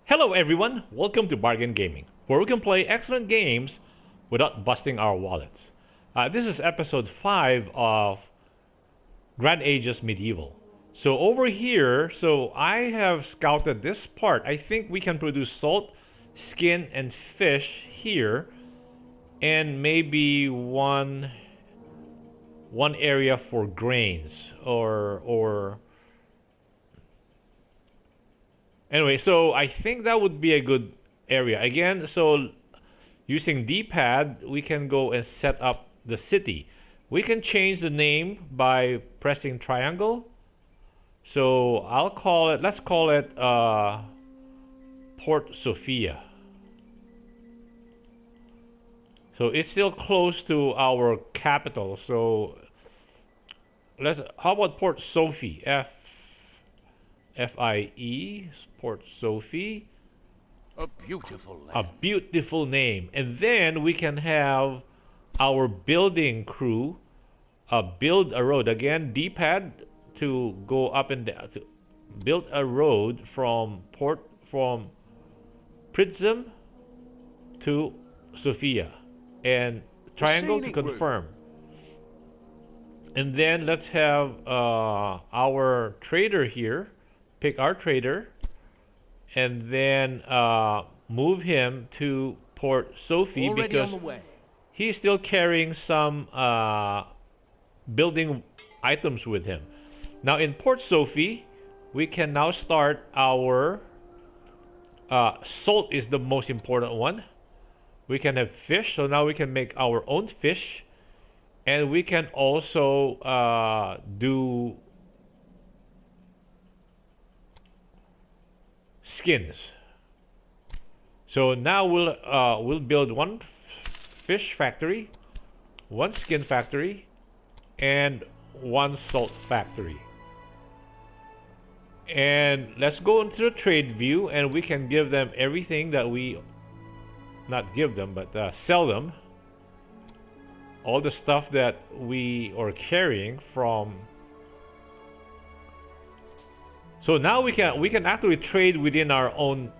Hello everyone, welcome to Bargain Gaming, where we can play excellent games without busting our wallets. This is episode 5 of Grand Ages Medieval. So over here, I have scouted this part. I think we can produce salt, skin, and fish here, and maybe one area for grains or anyway, so I think that would be a good area. Again, so using D-pad, we can go and set up the city. We can change the name by pressing triangle. So let's call it Port Sophia. So it's still close to our capital. So how about Port Sophie? F-I-E, Port Sophie. A beautiful A land. beautiful name. And then we can have our building crew build a road. Again, D-pad to go up and down to build a road from Prism to Sophia, and triangle to scenic route. confirm. And then let's have our trader here. Pick our trader, and then move him to Port Sophie Already because on the way. he's still carrying some building items with him. Now in Port Sophie, we can now start our salt is the most important one. We can have fish, so now we can make our own fish, and we can also do skins. So now we'll build one fish factory, one skin factory, and one salt factory. And let's go into the trade view, and we can give them everything that we not give them, but sell them all the stuff that we are carrying from. So now we can actually trade within our own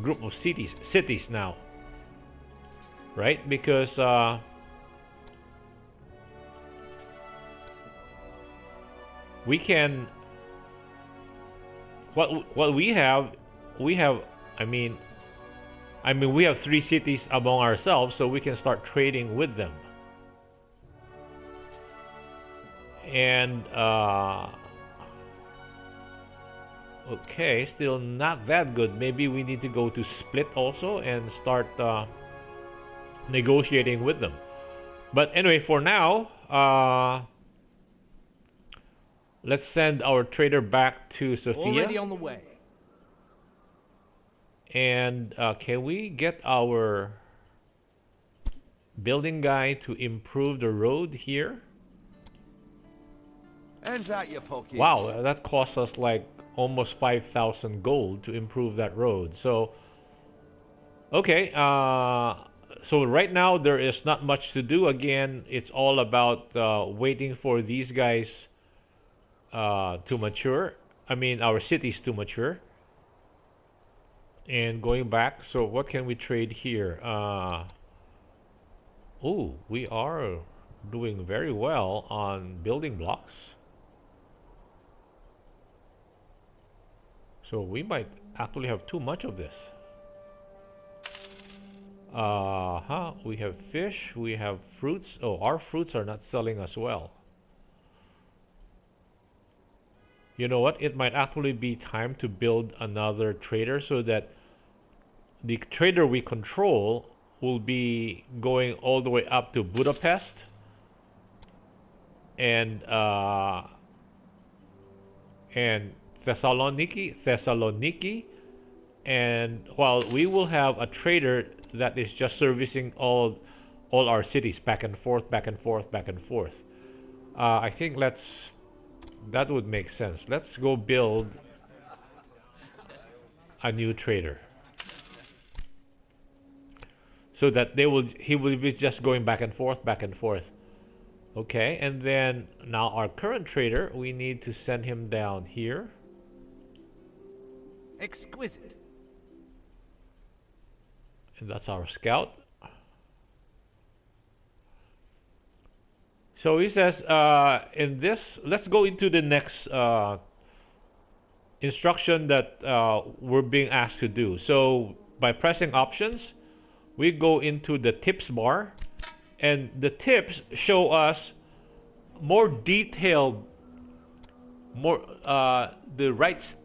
group of cities now, right? Because we can what we have I mean we have 3 cities among ourselves, so we can start trading with them. And okay, still not that good. Maybe we need to go to split also and start negotiating with them. But anyway, for now, let's send our trader back to Sophia. Already on the way. And can we get our building guy to improve the road here? Hands out your pockets. Wow, that cost us like almost 5,000 gold to improve that road. So, okay, so right now there is not much to do. Again, it's all about waiting for these guys to mature. I mean, our cities to mature. And going back, so what can we trade here? Oh, we are doing very well on building blocks. So we might actually have too much of this. We have fish, we have fruits. Oh, our fruits are not selling as well. You know what? It might actually be time to build another trader so that the trader we control will be going all the way up to Budapest and Thessaloniki, and while we will have a trader that is just servicing all our cities back and forth. I think that would make sense. Let's go build a new trader so that he will be just going back and forth. Okay, and then now our current trader, we need to send him down here. Exquisite. And that's our scout. So he says, in this, let's go into the next instruction that we're being asked to do. So by pressing options, we go into the tips bar, and the tips show us more detailed, more the right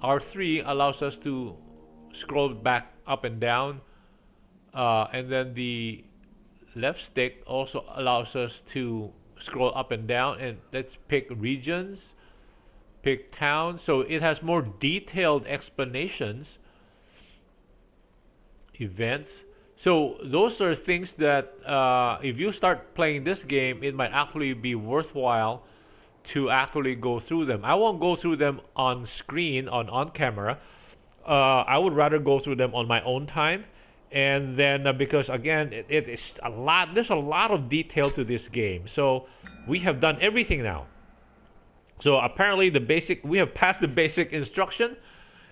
R3 allows us to scroll back up and down, and then the left stick also allows us to scroll up and down, and let's pick regions, pick towns, so it has more detailed explanations, events. So those are things that if you start playing this game, it might actually be worthwhile to actually go through them. I won't go through them on screen, on camera. I would rather go through them on my own time. And then because again, it is a lot. There's a lot of detail to this game. So we have done everything now. So apparently we have passed the basic instruction.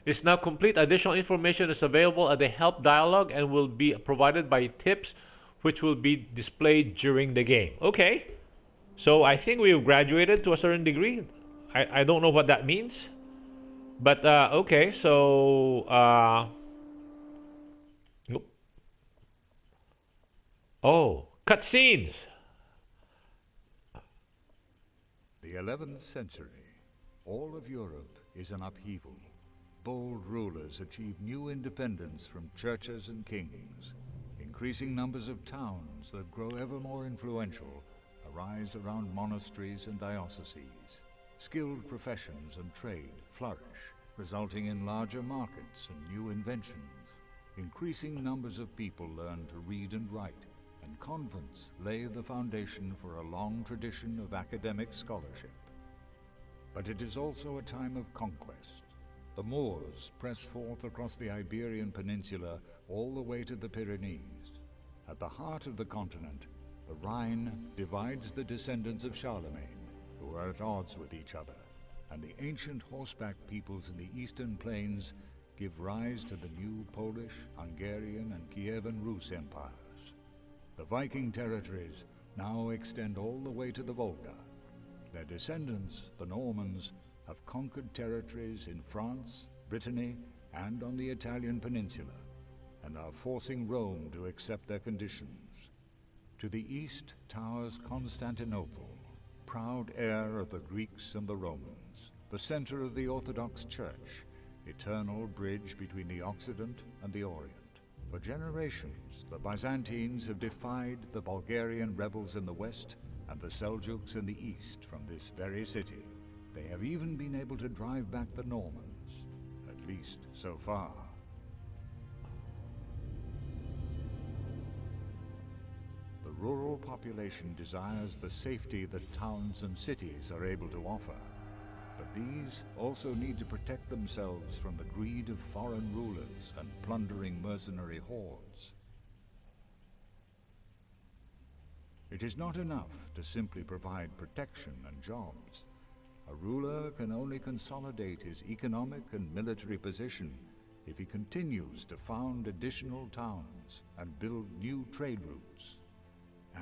It's now complete. Additional information is available at the help dialog and will be provided by tips, which will be displayed during the game. Okay. So I think we've graduated to a certain degree. I don't know what that means. But okay, so oh, cutscenes. The 11th century. All of Europe is an upheaval. Bold rulers achieve new independence from churches and kings. Increasing numbers of towns that grow ever more influential arise around monasteries and dioceses. Skilled professions and trade flourish, resulting in larger markets and new inventions. Increasing numbers of people learn to read and write, and convents lay the foundation for a long tradition of academic scholarship. But it is also a time of conquest. The Moors press forth across the Iberian Peninsula all the way to the Pyrenees. At the heart of the continent, the Rhine divides the descendants of Charlemagne, who are at odds with each other, and the ancient horseback peoples in the eastern plains give rise to the new Polish, Hungarian, and Kievan Rus empires. The Viking territories now extend all the way to the Volga. Their descendants, the Normans, have conquered territories in France, Brittany, and on the Italian peninsula, and are forcing Rome to accept their conditions. To the east towers Constantinople, proud heir of the Greeks and the Romans, the center of the Orthodox Church, eternal bridge between the Occident and the Orient. For generations, the Byzantines have defied the Bulgarian rebels in the west and the Seljuks in the east from this very city. They have even been able to drive back the Normans, at least so far. The rural population desires the safety that towns and cities are able to offer, but these also need to protect themselves from the greed of foreign rulers and plundering mercenary hordes. It is not enough to simply provide protection and jobs. A ruler can only consolidate his economic and military position if he continues to found additional towns and build new trade routes,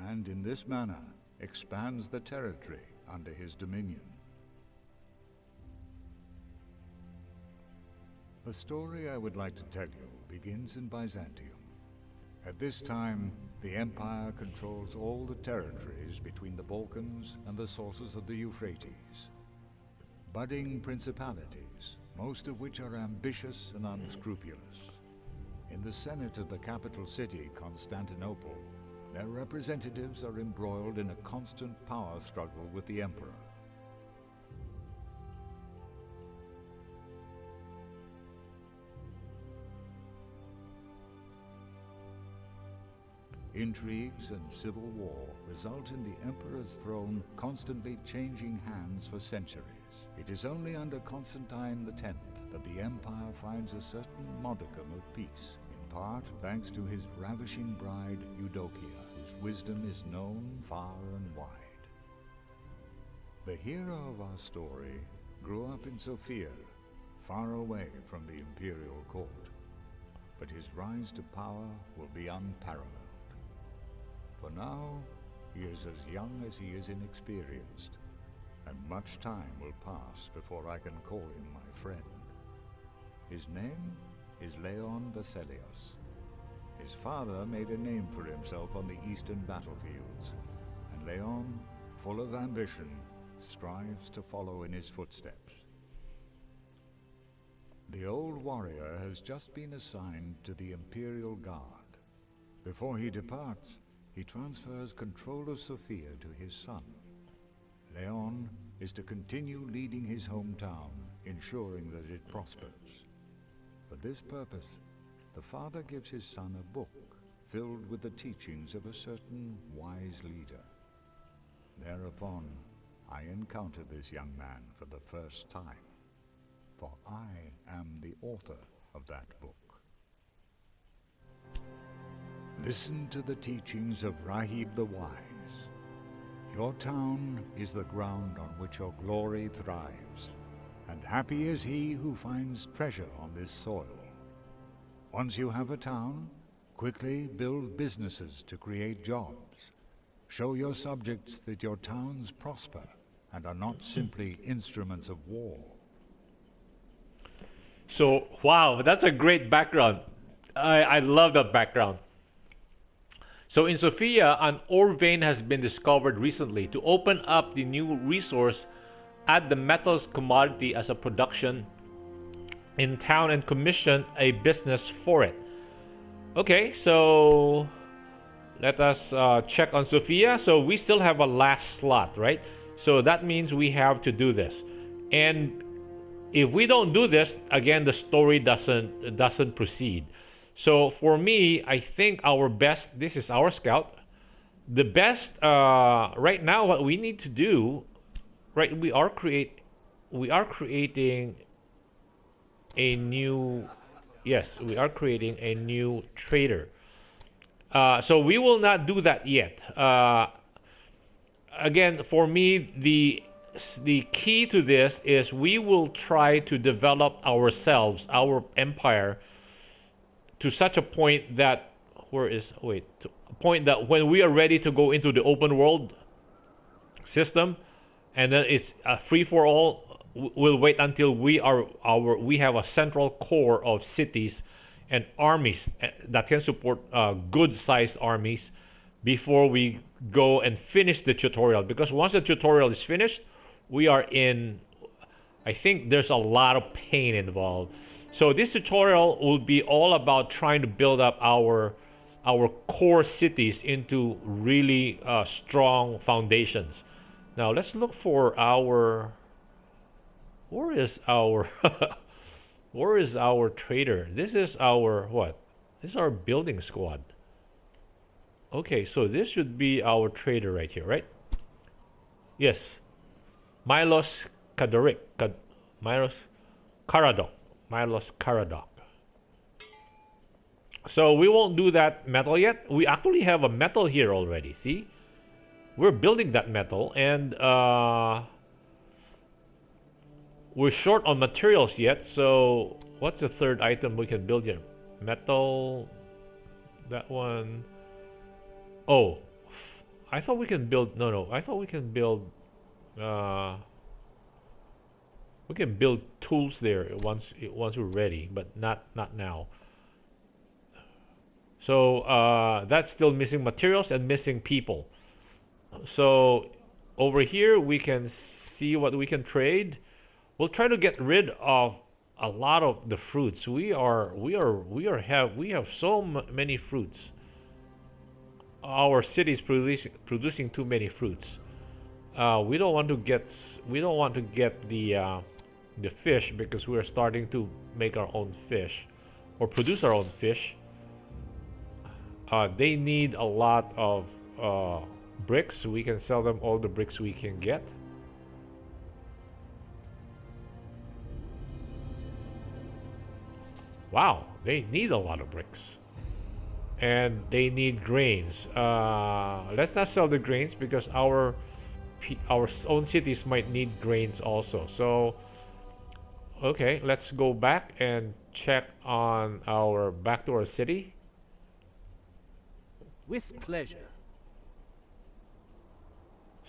and in this manner expands the territory under his dominion. The story I would like to tell you begins in Byzantium. At this time, the empire controls all the territories between the Balkans and the sources of the Euphrates. Budding principalities, most of which are ambitious and unscrupulous. In the Senate of the capital city, Constantinople, their representatives are embroiled in a constant power struggle with the emperor. Intrigues and civil war result in the emperor's throne constantly changing hands for centuries. It is only under Constantine X that the empire finds a certain modicum of peace, in part thanks to his ravishing bride Eudokia, whose wisdom is known far and wide. The hero of our story grew up in Sofia, far away from the imperial court. But his rise to power will be unparalleled. For now, he is as young as he is inexperienced, and much time will pass before I can call him my friend. His name is Leon Veselius. His father made a name for himself on the eastern battlefields, and Leon, full of ambition, strives to follow in his footsteps. The old warrior has just been assigned to the Imperial Guard. Before he departs, he transfers control of Sofia to his son. Leon is to continue leading his hometown, ensuring that it prospers. For this purpose, the father gives his son a book filled with the teachings of a certain wise leader. Thereupon, I encounter this young man for the first time, for I am the author of that book. Listen to the teachings of Rahib the Wise. Your town is the ground on which your glory thrives, and happy is he who finds treasure on this soil. Once you have a town, quickly build businesses to create jobs. Show your subjects that your towns prosper and are not simply instruments of war. So, wow, that's a great background. I love that background. So in Sofia, an ore vein has been discovered recently. To open up the new resource, add the metals commodity as a production in town and commission a business for it. Okay, so let us check on Sofia. So we still have a last slot, right? So that means we have to do this. And if we don't do this, again, the story doesn't proceed. So for me, I think our best, this is our scout. The best right now, what we need to do, right? We are creating a new, yes, we are creating a new trader. So we will not do that yet. Again, for me, the key to this is we will try to develop ourselves, our empire, to such a point that to a point that when we are ready to go into the open world system, and then it's free for all, we'll wait until we have a central core of cities and armies that can support good sized armies before we go and finish the tutorial. Because once the tutorial is finished, we are in, I think there's a lot of pain involved. So this tutorial will be all about trying to build up our core cities into really strong foundations. Now let's look for where is our where is our trader? This is our what? This is our building squad. Okay, so this should be our trader right here, right? Yes. Milos Kadorik. Milos Karadok. Milos Karadok. So we won't do that metal yet. We actually have a metal here already. See? We're building that metal, and we're short on materials yet. So what's the third item we can build here? Metal. That one. Oh, I thought we can build. No. I thought we can build. We can build tools there once we're ready, but not now. So that's still missing materials and missing people. So over here we can see what we can trade. We'll try to get rid of a lot of the fruits. We have so many fruits. Our city is producing too many fruits. We don't want to get the fish because we are starting to make our own fish or produce our own fish. They need a lot of bricks. We can sell them all the bricks we can get. Wow, they need a lot of bricks. And they need grains. Let's not sell the grains because our own cities might need grains also. So Okay, let's go back and check on our back to our city. With pleasure.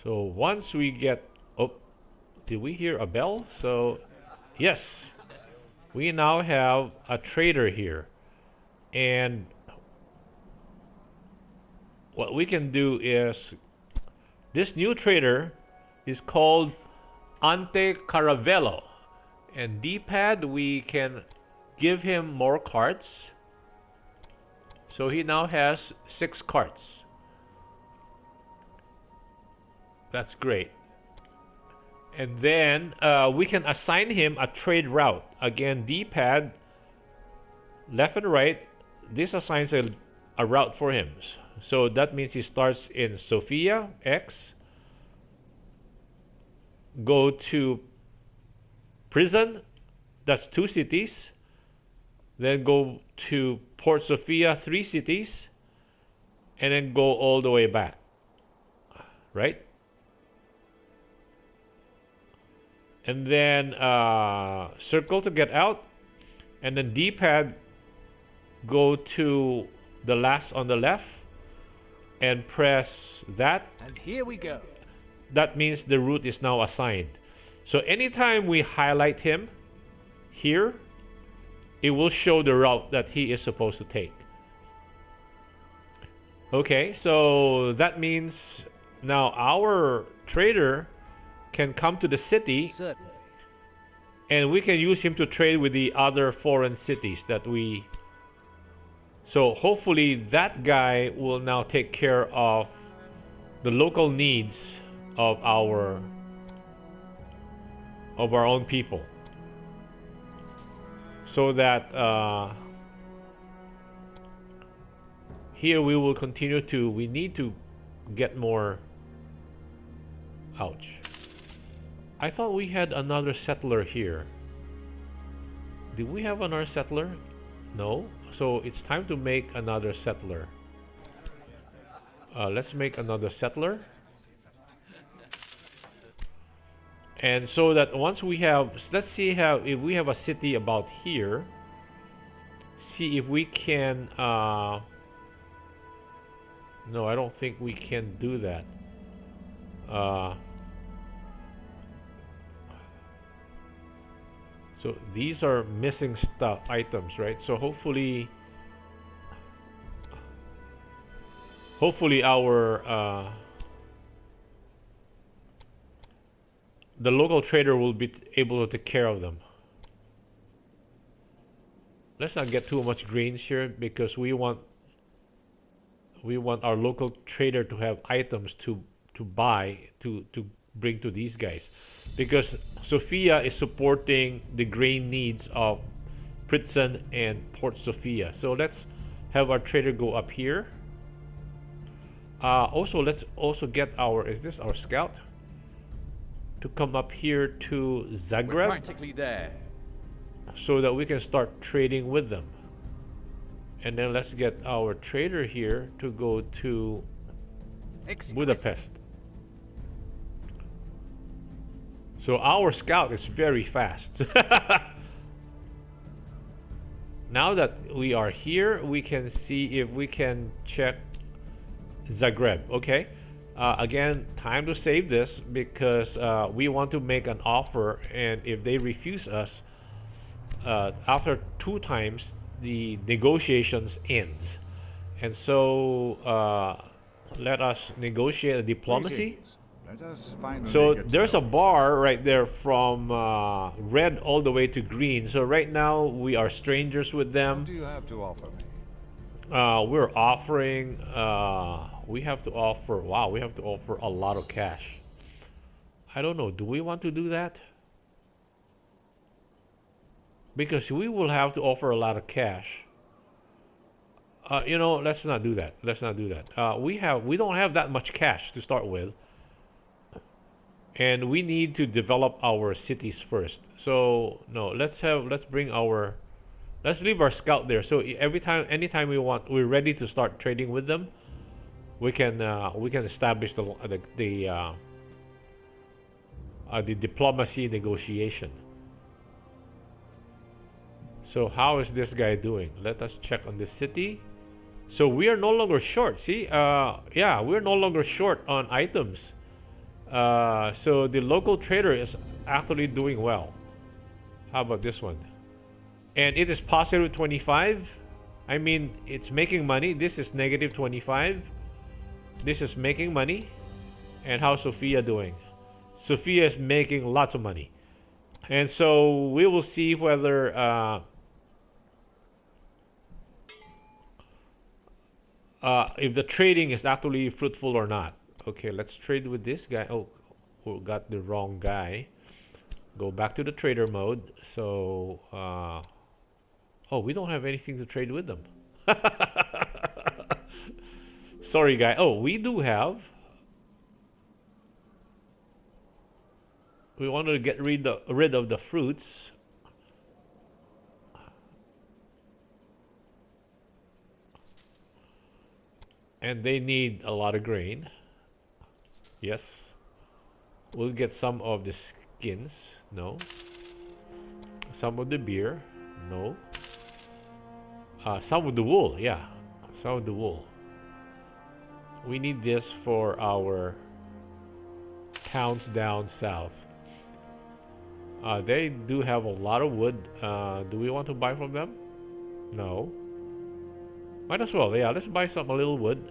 So once we get, oh, did we hear a bell? So yes, we now have a trader here, and what we can do is this new trader is called Ante Caravello, and D-pad we can give him more cards. So he now has 6 cards. That's great. And then we can assign him a trade route. Again, D-pad, left and right, this assigns a route for him. So that means he starts in Sofia, X, go to prison, that's 2 cities, then go to Port Sofia, 3 cities, and then go all the way back, right? And then circle to get out, and then D-pad, go to the last on the left, and press that. And here we go. That means the route is now assigned. So anytime we highlight him here, it will show the route that he is supposed to take. Okay, so that means now our trader can come to the city. Certainly. And we can use him to trade with the other foreign cities that we... So hopefully that guy will now take care of the local needs of our own people, so that here we will continue to, we need to get more. Ouch. I thought we had another settler here. Did we have another settler? No. So it's time to make another settler. Let's make another settler. And so that once we have, let's see how, if we have a city about here, see if we can, no, I don't think we can do that. So these are missing stuff, items, right? So hopefully our the local trader will be able to take care of them. Let's not get too much greens here, because we want our local trader to have items to buy to bring to these guys, because Sofia is supporting the grain needs of Pritson and Port Sofia. So let's have our trader go up here. Also, let's also get our, is this our scout? To come up here to Zagreb. We're practically there. So that we can start trading with them. And then let's get our trader here to go to Budapest. So our scout is very fast. Now that we are here, we can see if we can check Zagreb. Okay. Again, time to save this, because we want to make an offer, and if they refuse us, after 2 times, the negotiations ends. And so let us negotiate a diplomacy. Greetings. Let us finally So get to there's know a bar right there from red all the way to green. So right now we are strangers with What them. do you have to offer me? We're offering, we have to offer, wow, we have to offer a lot of cash. I don't know, do we want to do that? Because we will have to offer a lot of cash. You know, let's not do that. Let's not do that. We don't have that much cash to start with. And we need to develop our cities first. So no, let's leave our scout there. So anytime we're ready to start trading with them, we can establish the diplomacy negotiation. So how is this guy doing? Let us check on the city. So we are no longer short. See, yeah, we're no longer short on items. So the local trader is actually doing well. How about this one? And it is positive 25. I mean, it's making money. This is negative 25. This is making money. And how's Sophia doing? Sophia is making lots of money. And so we will see whether if the trading is actually fruitful or not. Okay, let's trade with this guy. Oh, we got the wrong guy. Go back to the trader mode. So, oh, we don't have anything to trade with them. Sorry, guy. Oh, we do have. We want to get rid of the fruits. And they need a lot of grain. Yes. We'll get some of the skins. No. Some of the beer. No. Some of the wool. Yeah. Some of the wool. We need this for our towns down south. They do have a lot of wood. Do we want to buy from them? No. Might as well. Yeah, let's buy some a little wood.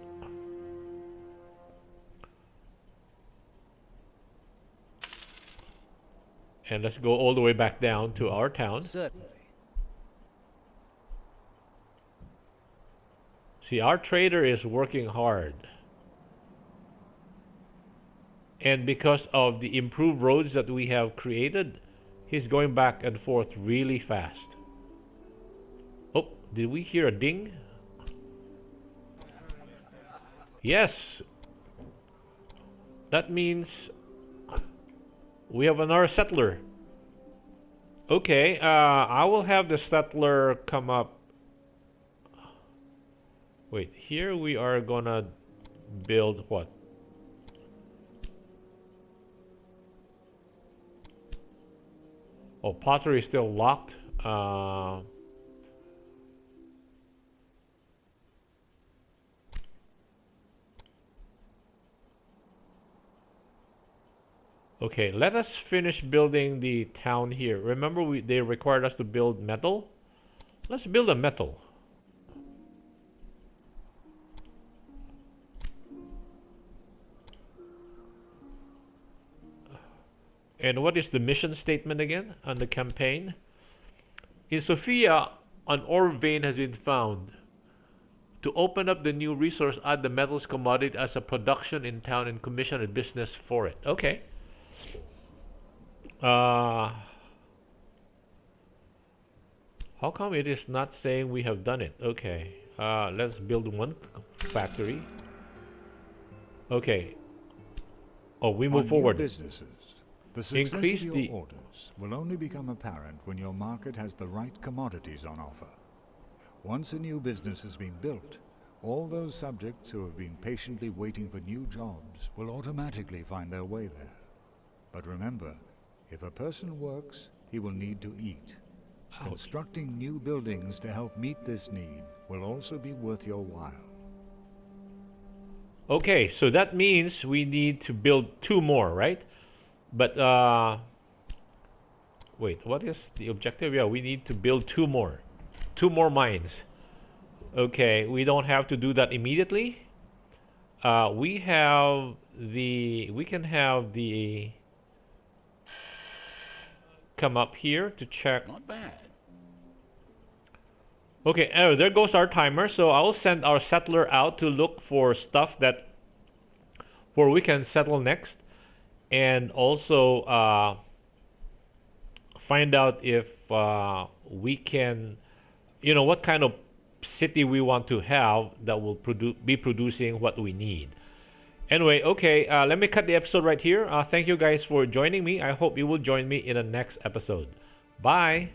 And let's go all the way back down to our town. Certainly. See, our trader is working hard. And because of the improved roads that we have created, he's going back and forth really fast. Oh, did we hear a ding? Yes. That means we have another settler. Okay, I will have the settler come up. Wait, here we are gonna build what? Oh, pottery is still locked. Okay, let us finish building the town here. Remember, they required us to build metal? Let's build a metal. And what is the mission statement again on the campaign? In Sofia, an ore vein has been found. To open up the new resource, add the metals commodity as a production in town and commission a business for it. Okay. How come it is not saying we have done it? Okay. Let's build one factory. Okay. Oh, we move forward. Businesses. The success Increase of your the orders will only become apparent when your market has the right commodities on offer. Once a new business has been built, all those subjects who have been patiently waiting for new jobs will automatically find their way there. But remember, if a person works, he will need to eat. Ouch. Constructing new buildings to help meet this need will also be worth your while. Okay, so that means we need to build 2 more, right? But wait, what is the objective? Yeah, we need to build 2 more. 2 more mines. Okay, we don't have to do that immediately. We can have the come up here to check. Not bad. Okay, oh, there goes our timer. So I will send our settler out to look for stuff that where we can settle next, and also find out if we can, what kind of city we want to have that will be producing what we need. Anyway, okay, let me cut the episode right here. Thank you guys for joining me. I hope you will join me in the next episode. Bye.